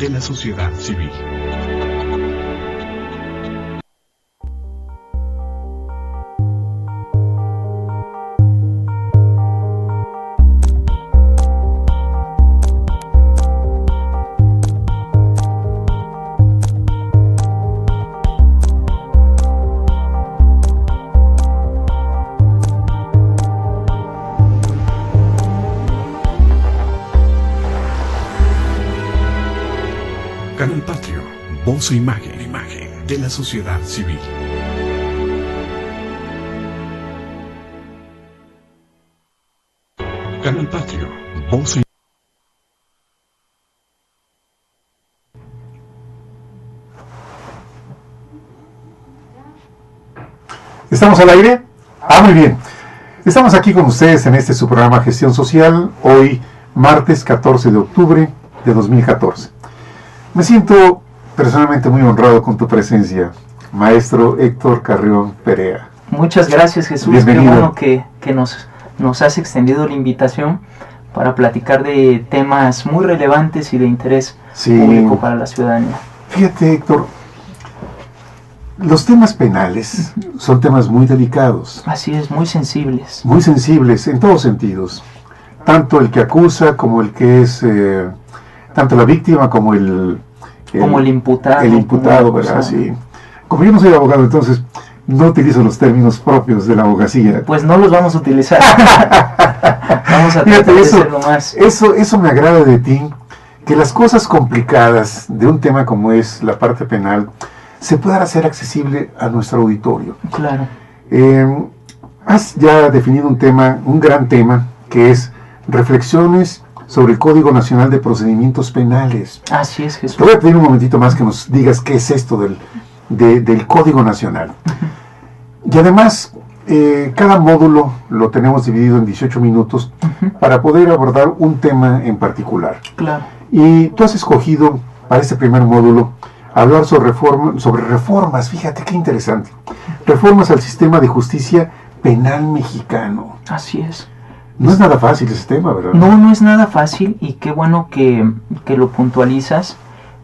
de la sociedad civil. Canal Patrio, voz e imagen de la sociedad civil. Canal Patrio, voz e ¿Estamos al aire? Muy bien. Estamos aquí con ustedes en este su programa Gestión Social, hoy martes 14 de octubre de 2014. Me siento personalmente muy honrado con tu presencia, maestro Héctor Carrión Perea. Muchas gracias, Jesús. Bienvenido. Qué bueno que nos has extendido la invitación para platicar de temas muy relevantes y de interés público para la ciudadanía. Fíjate, Héctor, los temas penales son temas muy delicados. Así es, muy sensibles. Muy sensibles en todos sentidos. Tanto el que acusa como el que es... tanto la víctima como el imputado. El imputado, ¿verdad? Sí. Como yo no soy abogado, entonces no utilizo los términos propios de la abogacía. Pues no los vamos a utilizar. Vamos a tratar de hacerlo más. Eso me agrada de ti, que las cosas complicadas de un tema como es la parte penal se puedan hacer accesible a nuestro auditorio. Claro. Has ya definido un gran tema, que es reflexiones sobre el Código Nacional de Procedimientos Penales. Así es, Jesús. Te voy a pedir un momentito más que nos digas qué es esto del Código Nacional. Y además, cada módulo lo tenemos dividido en 18 minutos para poder abordar un tema en particular. Claro. Y tú has escogido para este primer módulo hablar sobre reformas, fíjate qué interesante. Reformas al sistema de justicia penal mexicano. Así es. No es nada fácil ese tema, ¿verdad? No es nada fácil, y qué bueno que lo puntualizas.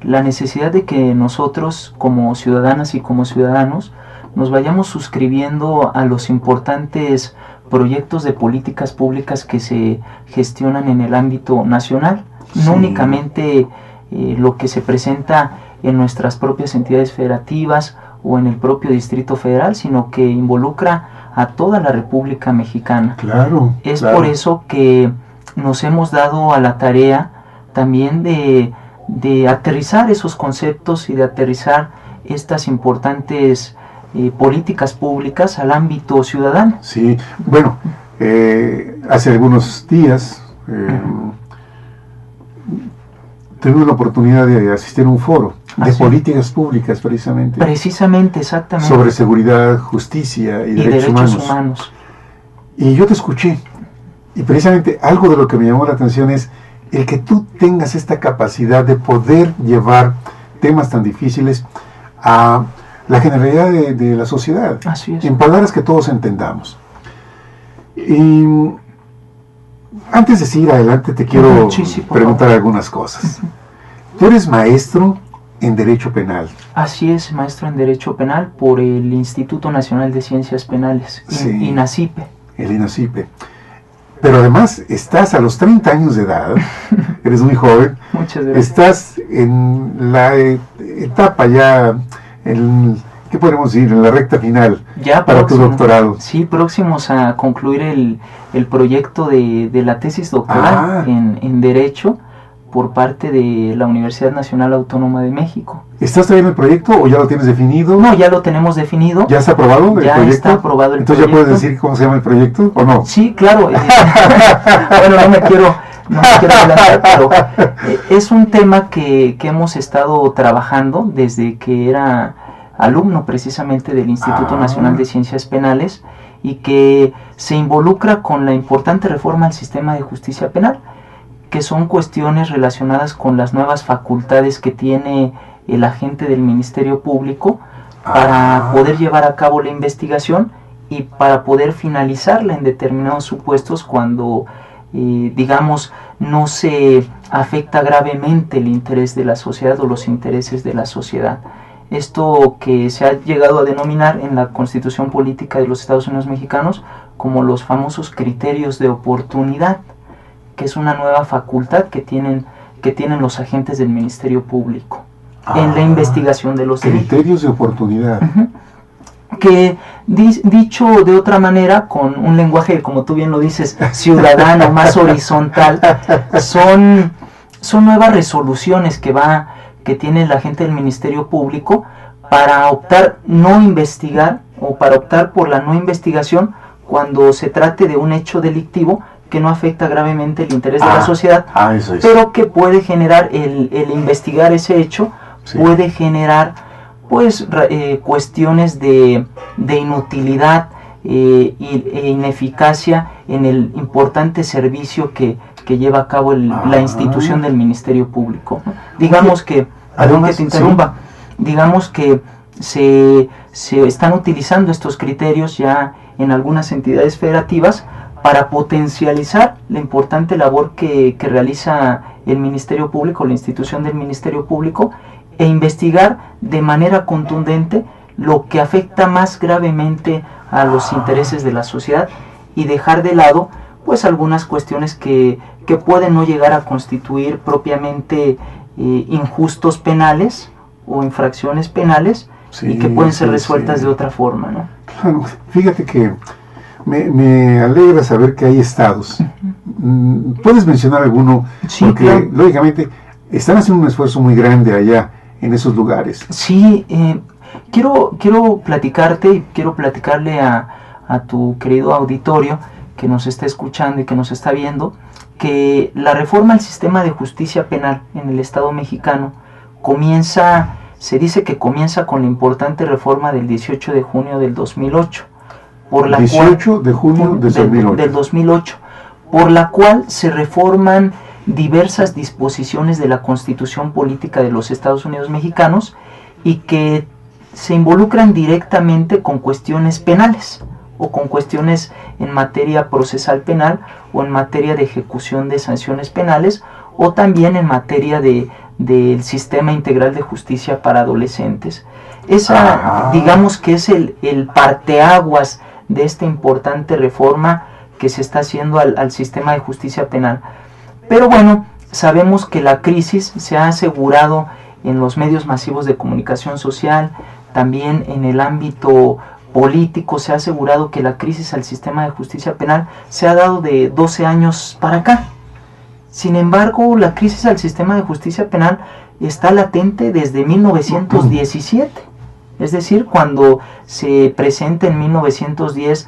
La necesidad de que nosotros, como ciudadanas y como ciudadanos, nos vayamos suscribiendo a los importantes proyectos de políticas públicas que se gestionan en el ámbito nacional. Sí. No únicamente lo que se presenta en nuestras propias entidades federativas o en el propio Distrito Federal, sino que involucra a toda la República Mexicana. Claro. Claro. Por eso que nos hemos dado a la tarea también de aterrizar esos conceptos y de aterrizar estas importantes políticas públicas al ámbito ciudadano. Sí, bueno, hace algunos días tuve la oportunidad de asistir a un foro de políticas públicas, precisamente, exactamente, sobre seguridad, justicia y derechos humanos. Y yo te escuché, y precisamente algo de lo que me llamó la atención es el que tú tengas esta capacidad de poder llevar temas tan difíciles a la generalidad de la sociedad. Así es. En palabras que todos entendamos. Y antes de seguir adelante te quiero preguntar algunas cosas. Tú eres maestro en Derecho Penal. Así es, maestro en Derecho Penal por el Instituto Nacional de Ciencias Penales, INACIPE. El INACIPE. Pero además estás a los 30 años de edad, eres muy joven. Muchas gracias. Estás en la etapa ya, ¿qué podemos decir? En la recta final ya para tu doctorado. Sí, próximos a concluir el proyecto de la tesis doctoral en Derecho por parte de la Universidad Nacional Autónoma de México. ¿Estás todavía en el proyecto o ya lo tienes definido? No, ya lo tenemos definido. ¿Ya está aprobado el proyecto? Ya está aprobado el Entonces, proyecto. ¿ya puedes decir cómo se llama el proyecto o no? Sí, claro. Bueno, no me quiero adelantar, pero es un tema que hemos estado trabajando desde que era alumno precisamente del Instituto Nacional de Ciencias Penales, y que se involucra con la importante reforma al sistema de justicia penal, que son cuestiones relacionadas con las nuevas facultades que tiene el agente del Ministerio Público para poder llevar a cabo la investigación y para poder finalizarla en determinados supuestos cuando, digamos, no se afecta gravemente el interés de la sociedad o los intereses de la sociedad. Esto que se ha llegado a denominar en la Constitución Política de los Estados Unidos Mexicanos como los famosos criterios de oportunidad, que es una nueva facultad que tienen los agentes del Ministerio Público en la investigación de los delitos. Criterios de oportunidad. Que dicho de otra manera, con un lenguaje, como tú bien lo dices, ciudadano, más horizontal, son nuevas resoluciones que tiene el agente del Ministerio Público para optar no investigar o para optar por la no investigación cuando se trate de un hecho delictivo que no afecta gravemente el interés de la sociedad, eso es. pero que puede generar, el investigar ese hecho, Sí. puede generar pues cuestiones de inutilidad e ineficacia en el importante servicio que lleva a cabo la institución del Ministerio Público, ¿no? Digamos que, perdón que te interrumpa, digamos que se están utilizando estos criterios ya en algunas entidades federativas para potencializar la importante labor que realiza el Ministerio Público, la institución del Ministerio Público, e investigar de manera contundente lo que afecta más gravemente a los intereses de la sociedad y dejar de lado pues algunas cuestiones que pueden no llegar a constituir propiamente injustos penales o infracciones penales, y que pueden ser resueltas de otra forma, ¿no? Claro, fíjate que me alegra saber que hay estados. ¿Puedes mencionar alguno? Sí, porque claro. lógicamente están haciendo un esfuerzo muy grande allá en esos lugares. Sí, quiero platicarte y quiero platicarle a tu querido auditorio que nos está escuchando y que nos está viendo, que la reforma al sistema de justicia penal en el Estado mexicano se dice que comienza con la importante reforma del 18 de junio del 2008. Por la 18 de junio del 2008, por la cual se reforman diversas disposiciones de la Constitución Política de los Estados Unidos Mexicanos y que se involucran directamente con cuestiones penales o con cuestiones en materia procesal penal o en materia de ejecución de sanciones penales o también en materia del sistema integral de justicia para adolescentes. Digamos que es el parteaguas de esta importante reforma que se está haciendo al sistema de justicia penal. Pero bueno, sabemos que la crisis se ha asegurado en los medios masivos de comunicación social, también en el ámbito político se ha asegurado que la crisis al sistema de justicia penal se ha dado de 12 años para acá. Sin embargo, la crisis al sistema de justicia penal está latente desde 1917. Es decir, cuando se presenta en 1910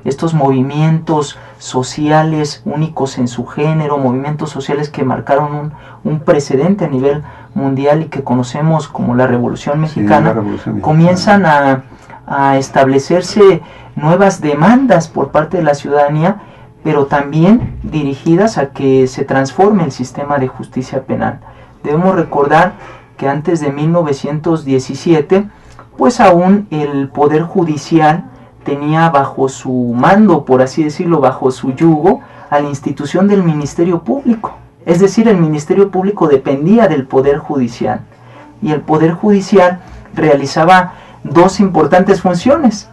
estos movimientos sociales únicos en su género, movimientos sociales que marcaron un precedente a nivel mundial y que conocemos como la Revolución Mexicana, comienzan a establecerse nuevas demandas por parte de la ciudadanía, pero también dirigidas a que se transforme el sistema de justicia penal. Debemos recordar que antes de 1917, pues aún el Poder Judicial tenía bajo su mando, por así decirlo, bajo su yugo, a la institución del Ministerio Público. Es decir, el Ministerio Público dependía del Poder Judicial. Y el Poder Judicial realizaba dos importantes funciones: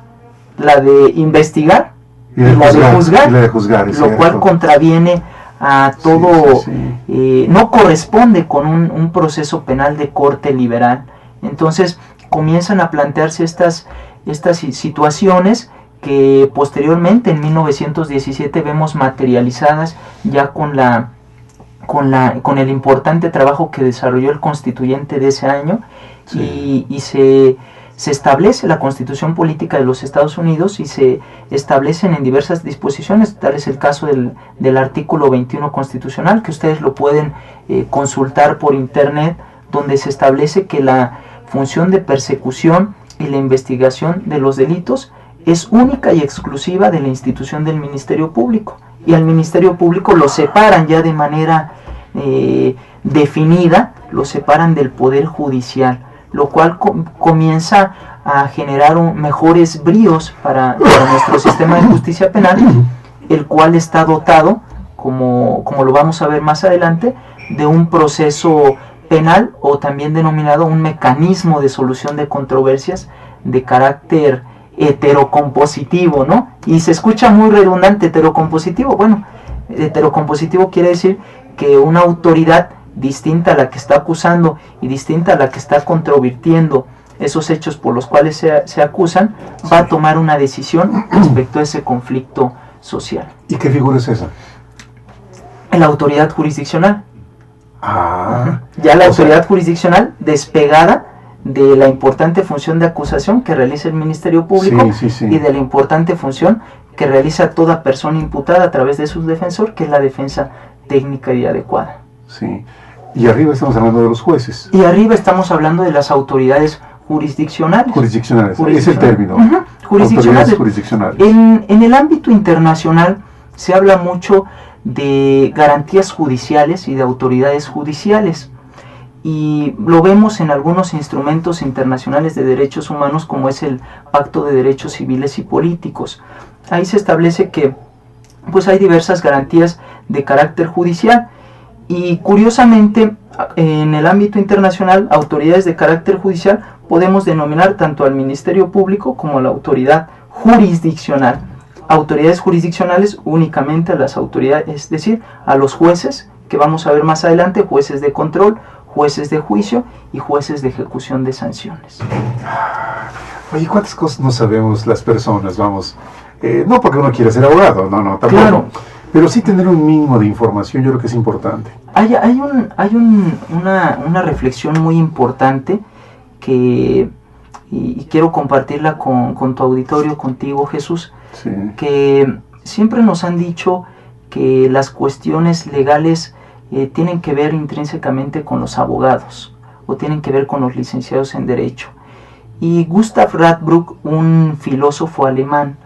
la de investigar y la de juzgar, lo cual contraviene a todo, no corresponde con un proceso penal de corte liberal. Entonces comienzan a plantearse estas situaciones que posteriormente en 1917 vemos materializadas ya con el importante trabajo que desarrolló el constituyente de ese año, y se establece la Constitución Política de los Estados Unidos y se establecen en diversas disposiciones. Tal es el caso del artículo 21 constitucional, que ustedes lo pueden consultar por internet, donde se establece que la función de persecución y la investigación de los delitos es única y exclusiva de la institución del Ministerio Público, y al Ministerio Público lo separan ya de manera definida, lo separan del Poder Judicial, lo cual comienza a generar mejores bríos para nuestro sistema de justicia penal, el cual está dotado como lo vamos a ver más adelante, de un proceso penal, o también denominado un mecanismo de solución de controversias de carácter heterocompositivo, ¿no? Y se escucha muy redundante, heterocompositivo. Bueno, heterocompositivo quiere decir que una autoridad distinta a la que está acusando y distinta a la que está controvirtiendo esos hechos por los cuales se acusan, va a tomar una decisión respecto a ese conflicto social. ¿Y qué figura es esa? La autoridad jurisdiccional. Ah, ya la autoridad jurisdiccional despegada de la importante función de acusación que realiza el Ministerio Público, y de la importante función que realiza toda persona imputada a través de su defensor, que es la defensa técnica y adecuada. Sí. Y arriba estamos hablando de los jueces. Y arriba estamos hablando de las autoridades jurisdiccionales. Jurisdiccionales, es el término. Jurisdiccionales. Autoridades jurisdiccionales. En el ámbito internacional se habla mucho de garantías judiciales y de autoridades judiciales, y lo vemos en algunos instrumentos internacionales de derechos humanos, como es el Pacto de Derechos Civiles y Políticos. Ahí se establece que pues hay diversas garantías de carácter judicial, y curiosamente en el ámbito internacional, autoridades de carácter judicial podemos denominar tanto al Ministerio Público como a la autoridad jurisdiccional. Autoridades jurisdiccionales únicamente a las autoridades, es decir, a los jueces, que vamos a ver más adelante, jueces de control, jueces de juicio y jueces de ejecución de sanciones. Oye, ¿cuántas cosas no sabemos las personas? Vamos, no porque uno quiera ser abogado, no, tampoco. Claro. Pero sí tener un mínimo de información, yo creo que es importante. Hay una reflexión muy importante que y quiero compartirla con tu auditorio, contigo, Jesús. Sí. Que siempre nos han dicho que las cuestiones legales tienen que ver intrínsecamente con los abogados, o tienen que ver con los licenciados en Derecho. Y Gustav Radbruch, un filósofo alemán,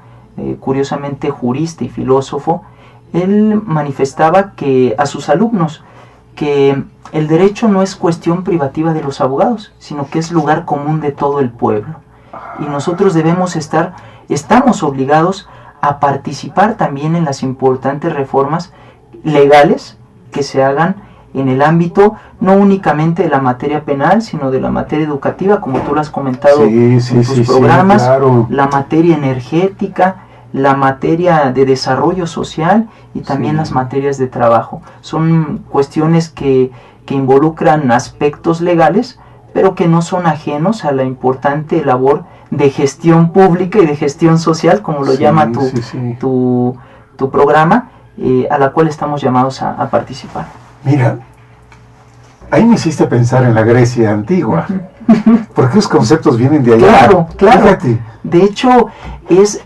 curiosamente jurista y filósofo, él manifestaba que a sus alumnos que el derecho no es cuestión privativa de los abogados, sino que es lugar común de todo el pueblo. Y nosotros estamos obligados a participar también en las importantes reformas legales que se hagan en el ámbito no únicamente de la materia penal, sino de la materia educativa, como tú lo has comentado en tus programas, claro. La materia energética, la materia de desarrollo social y también las materias de trabajo. Son cuestiones que involucran aspectos legales, pero que no son ajenos a la importante labor de gestión pública y de gestión social, como lo llama tu programa, a la cual estamos llamados a participar. Mira, ahí me hiciste pensar en la Grecia antigua, porque los conceptos vienen de allá. Claro. Fíjate. De hecho,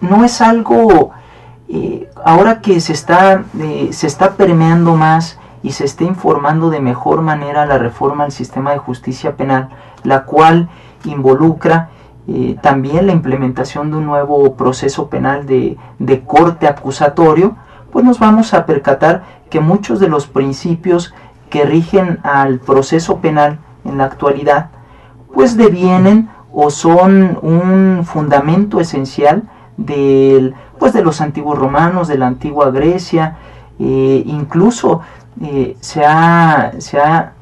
no es algo, ahora que se está permeando más y se está informando de mejor manera la reforma al sistema de justicia penal, la cual involucra también la implementación de un nuevo proceso penal de corte acusatorio, pues nos vamos a percatar que muchos de los principios que rigen al proceso penal en la actualidad, pues devienen o son un fundamento esencial de los antiguos romanos, de la antigua Grecia. Incluso se ha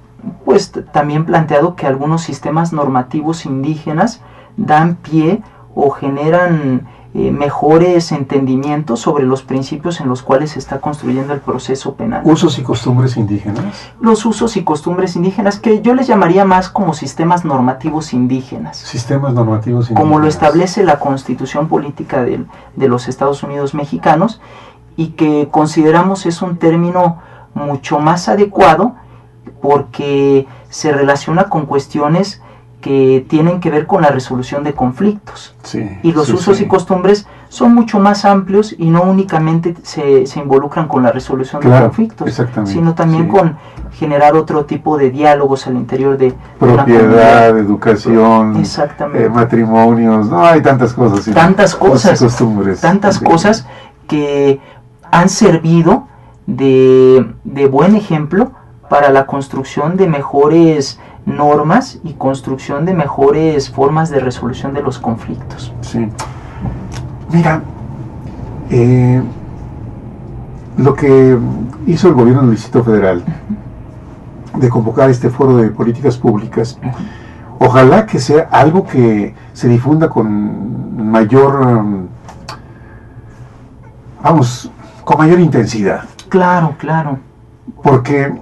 pues también planteado que algunos sistemas normativos indígenas dan pie o generan mejores entendimientos sobre los principios en los cuales se está construyendo el proceso penal. ¿Usos y costumbres indígenas? Los usos y costumbres indígenas, que yo les llamaría más como sistemas normativos indígenas. Sistemas normativos indígenas. Como lo establece la Constitución Política de los Estados Unidos Mexicanos, y que consideramos es un término mucho más adecuado porque se relaciona con cuestiones que tienen que ver con la resolución de conflictos. Y los usos y costumbres son mucho más amplios y no únicamente se involucran con la resolución de conflictos, sino también con generar otro tipo de diálogos al interior de propiedad, educación, matrimonios, no hay tantas cosas. Tantas cosas, costumbres, tantas cosas que han servido de buen ejemplo para la construcción de mejores normas y construcción de mejores formas de resolución de los conflictos. Sí. Mira, lo que hizo el gobierno del Distrito Federal de convocar este foro de políticas públicas, ojalá que sea algo que se difunda con mayor, con mayor intensidad. Claro, claro. Porque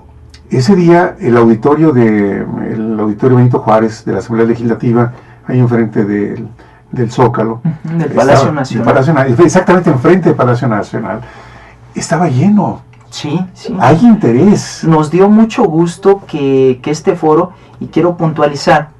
ese día el auditorio Benito Juárez de la Asamblea Legislativa, ahí enfrente del Zócalo, del Palacio Nacional. Exactamente enfrente del Palacio Nacional, estaba lleno. Sí, sí. Hay interés. Nos dio mucho gusto que este foro, y quiero puntualizar,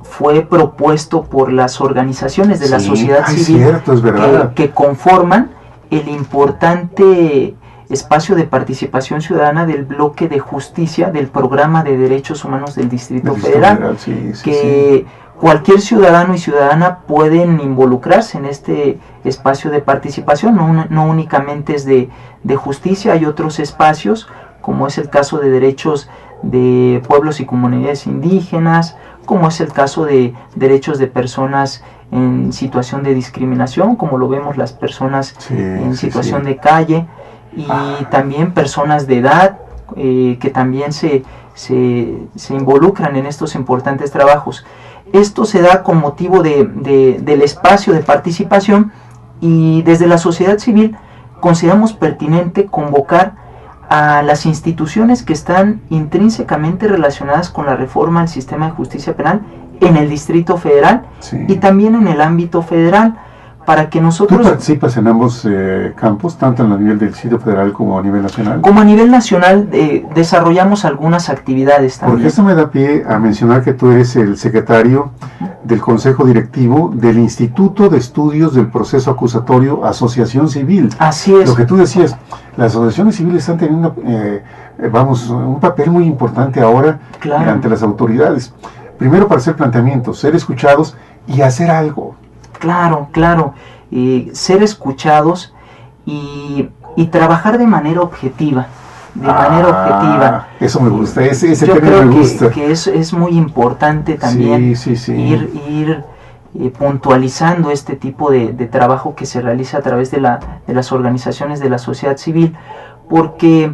fue propuesto por las organizaciones de la sociedad civil, cierto, es verdad, que conforman el importante espacio de participación ciudadana del bloque de justicia del Programa de Derechos Humanos del Distrito Federal, que cualquier ciudadano y ciudadana pueden involucrarse en este espacio de participación, no únicamente es de justicia, hay otros espacios, como es el caso de derechos de pueblos y comunidades indígenas, como es el caso de derechos de personas en situación de discriminación, como lo vemos las personas en situación de calle, y también personas de edad que también se involucran en estos importantes trabajos. Esto se da con motivo del espacio de participación, y desde la sociedad civil consideramos pertinente convocar a las instituciones que están intrínsecamente relacionadas con la reforma al sistema de justicia penal en el Distrito Federal y también en el ámbito federal, para que nosotros... ¿Tú participas en ambos campos, tanto a nivel del Distrito Federal como a nivel nacional? Como a nivel nacional desarrollamos algunas actividades también. Porque eso me da pie a mencionar que tú eres el secretario del Consejo Directivo del Instituto de Estudios del Proceso Acusatorio Asociación Civil. Así es. Lo que tú decías, las asociaciones civiles están teniendo un papel muy importante ahora ante las autoridades. Primero para hacer planteamientos, ser escuchados y hacer algo. Claro, claro. Ser escuchados y trabajar de manera objetiva. Eso me gusta, ese Yo término creo me gusta. que es muy importante también ir puntualizando este tipo de trabajo que se realiza a través de las organizaciones de la sociedad civil, porque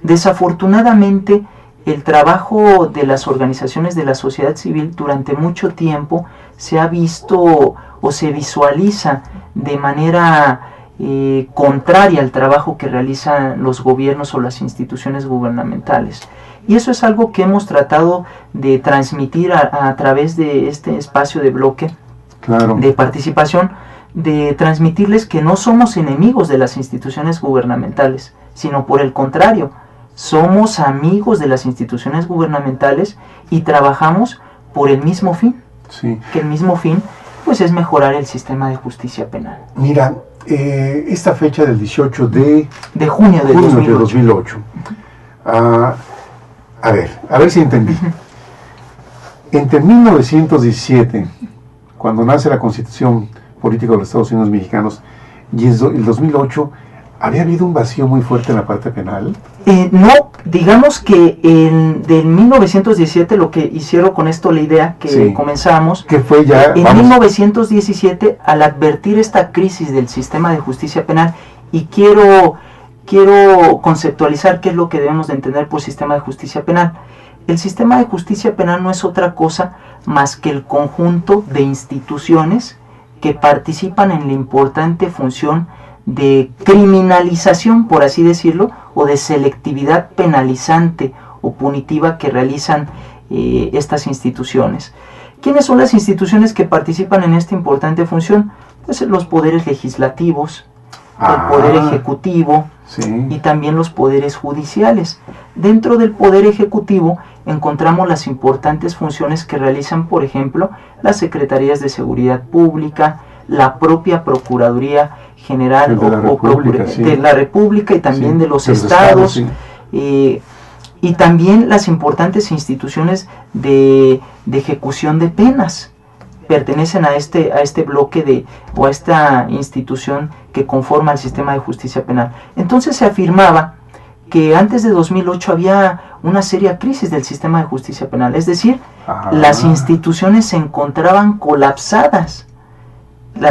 desafortunadamente el trabajo de las organizaciones de la sociedad civil durante mucho tiempo se ha visto o se visualiza de manera contraria al trabajo que realizan los gobiernos o las instituciones gubernamentales. Y eso es algo que hemos tratado de transmitir a través de este espacio de bloque de participación, de transmitirles que no somos enemigos de las instituciones gubernamentales, sino por el contrario, somos amigos de las instituciones gubernamentales y trabajamos por el mismo fin, que el mismo fin pues es mejorar el sistema de justicia penal. Mira, esta fecha del 18 de junio de 2008. A ver si entendí. Entre 1917, cuando nace la Constitución Política de los Estados Unidos Mexicanos, y el 2008, ¿había habido un vacío muy fuerte en la parte penal? No, digamos que del 1917, lo que hicieron con esto, la idea que comenzamos, que fue ya, en 1917, al advertir esta crisis del sistema de justicia penal, y quiero conceptualizar qué es lo que debemos de entender por sistema de justicia penal. El sistema de justicia penal no es otra cosa más que el conjunto de instituciones que participan en la importante función de criminalización, por así decirlo, o de selectividad penalizante o punitiva que realizan estas instituciones. ¿Quiénes son las instituciones que participan en esta importante función? Pues los poderes legislativos, el poder ejecutivo y también los poderes judiciales. Dentro del poder ejecutivo encontramos las importantes funciones que realizan, por ejemplo, las secretarías de seguridad pública, la propia Procuraduría General de la República y también de los estados, y también las importantes instituciones de ejecución de penas pertenecen a este bloque o a esta institución que conforma el sistema de justicia penal. Entonces se afirmaba que antes de 2008 había una seria crisis del sistema de justicia penal, es decir, las instituciones se encontraban colapsadas.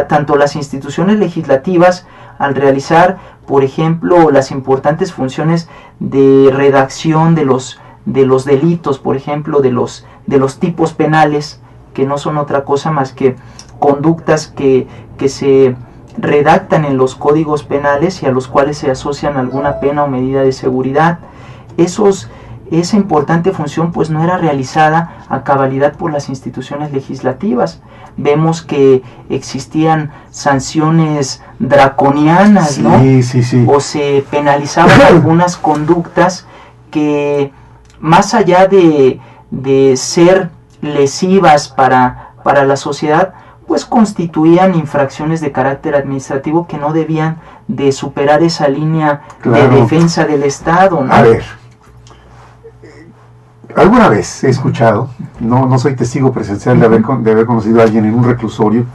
Tanto las instituciones legislativas, al realizar por ejemplo, las importantes funciones de redacción de los delitos, por ejemplo, de los tipos penales, que no son otra cosa más que conductas que se redactan en los códigos penales y a los cuales se asocian alguna pena o medida de seguridad. Esa importante función pues no era realizada a cabalidad por las instituciones legislativas. Vemos que existían sanciones draconianas, ¿no? Sí. O se penalizaban algunas conductas que, más allá de ser lesivas para la sociedad, pues constituían infracciones de carácter administrativo que no debían de superar esa línea de defensa del Estado, ¿no? A ver, alguna vez he escuchado, no soy testigo presencial de haber conocido a alguien en un reclusorio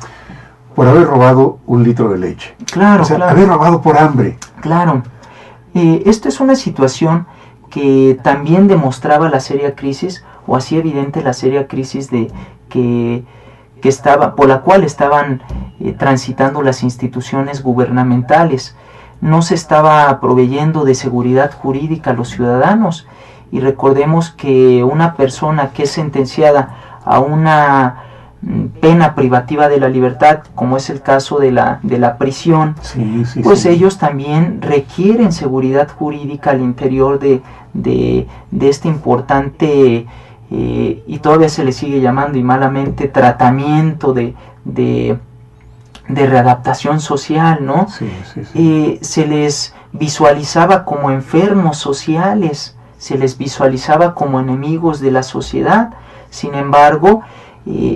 por haber robado un litro de leche. Claro, o sea, claro. Haber robado por hambre. Claro. Esto es una situación que también demostraba la seria crisis, o hacía evidente la seria crisis por la cual estaban transitando las instituciones gubernamentales. No se estaba proveyendo de seguridad jurídica a los ciudadanos, y recordemos que una persona que es sentenciada a una pena privativa de la libertad, como es el caso de la prisión, pues ellos también requieren seguridad jurídica al interior de este importante y todavía se le sigue llamando, y malamente, tratamiento de readaptación social, ¿no? Se les visualizaba como enfermos sociales, se les visualizaba como enemigos de la sociedad. Sin embargo,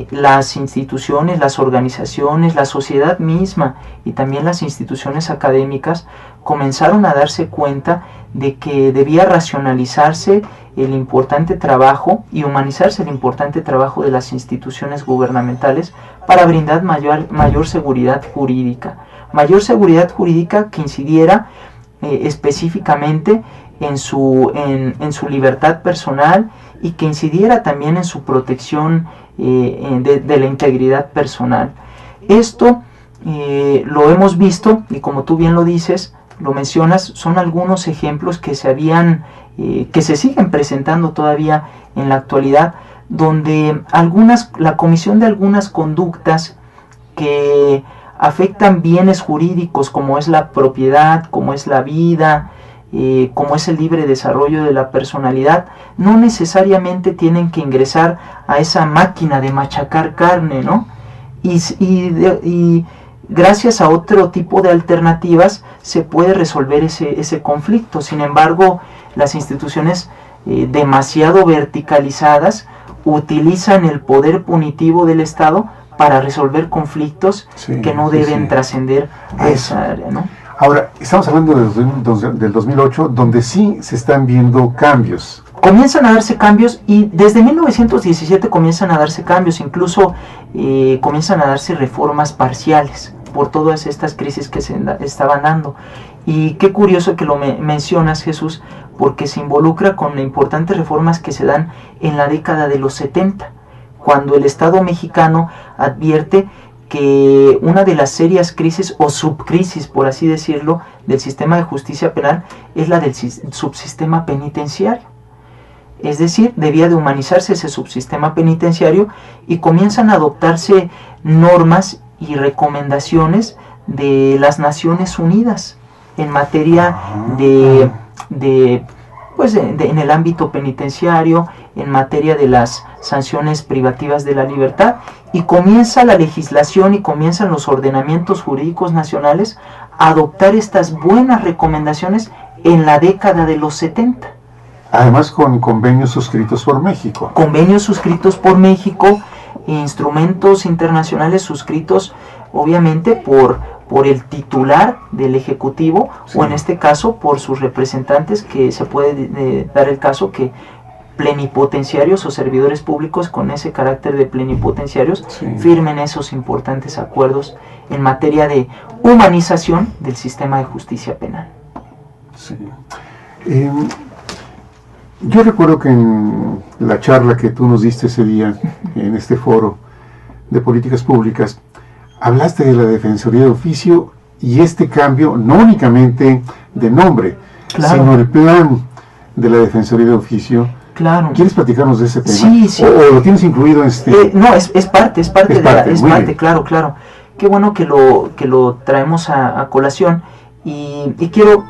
las instituciones, las organizaciones, la sociedad misma y también las instituciones académicas comenzaron a darse cuenta de que debía racionalizarse el importante trabajo y humanizarse el importante trabajo de las instituciones gubernamentales para brindar mayor seguridad jurídica. Mayor seguridad jurídica que incidiera específicamente en su libertad personal, y que incidiera también en su protección de la integridad personal. Esto lo hemos visto, y como tú bien lo dices, lo mencionas, son algunos ejemplos que se siguen presentando todavía en la actualidad, donde la comisión de algunas conductas que afectan bienes jurídicos, como es la propiedad, como es la vida, como es el libre desarrollo de la personalidad, no necesariamente tienen que ingresar a esa máquina de machacar carne, ¿no? Y gracias a otro tipo de alternativas se puede resolver ese conflicto. Sin embargo, las instituciones demasiado verticalizadas utilizan el poder punitivo del Estado para resolver conflictos que no deben trascender a esa área, ¿no? Ahora, estamos hablando del 2008, donde sí se están viendo cambios. Comienzan a darse cambios, y desde 1917 comienzan a darse cambios, incluso comienzan a darse reformas parciales por todas estas crisis que se estaban dando. Y qué curioso que lo mencionas, Jesús, porque se involucra con importantes reformas que se dan en la década de los 70, cuando el Estado mexicano advierte que una de las serias crisis o subcrisis, por así decirlo, del sistema de justicia penal es la del subsistema penitenciario. Es decir, debía de humanizarse ese subsistema penitenciario, y comienzan a adoptarse normas y recomendaciones de las Naciones Unidas en materia en el ámbito penitenciario, en materia de las sanciones privativas de la libertad, y comienza la legislación y comienzan los ordenamientos jurídicos nacionales a adoptar estas buenas recomendaciones en la década de los 70. Además, con convenios suscritos por México. Convenios suscritos por México, instrumentos internacionales suscritos obviamente por el titular del Ejecutivo, o en este caso por sus representantes, que se puede dar el caso que plenipotenciarios o servidores públicos con ese carácter de plenipotenciarios firmen esos importantes acuerdos en materia de humanización del sistema de justicia penal. Yo recuerdo que en la charla que tú nos diste ese día en este foro de políticas públicas, hablaste de la Defensoría de Oficio y este cambio, no únicamente de nombre, Claro. sino el plan de la Defensoría de Oficio. Claro. ¿Quieres platicarnos de ese tema? Sí, sí. ¿O lo tienes incluido en este? No, es parte, Es parte, muy bien. claro, claro. Qué bueno que lo traemos a colación y quiero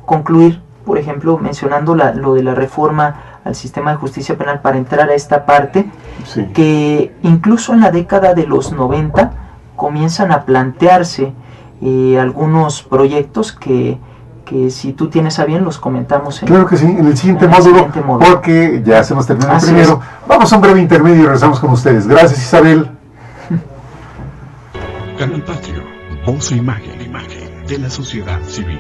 concluir, por ejemplo, mencionando lo de la reforma al sistema de justicia penal para entrar a esta parte, Sí. que incluso en la década de los 90 comienzan a plantearse algunos proyectos que si tú tienes a bien los comentamos Claro que sí, en el siguiente módulo, porque ya se nos terminó el Así primero. es. Vamos a un breve intermedio y regresamos con ustedes. Gracias, Isabel. Canal Patrio, voz e imagen de la sociedad civil.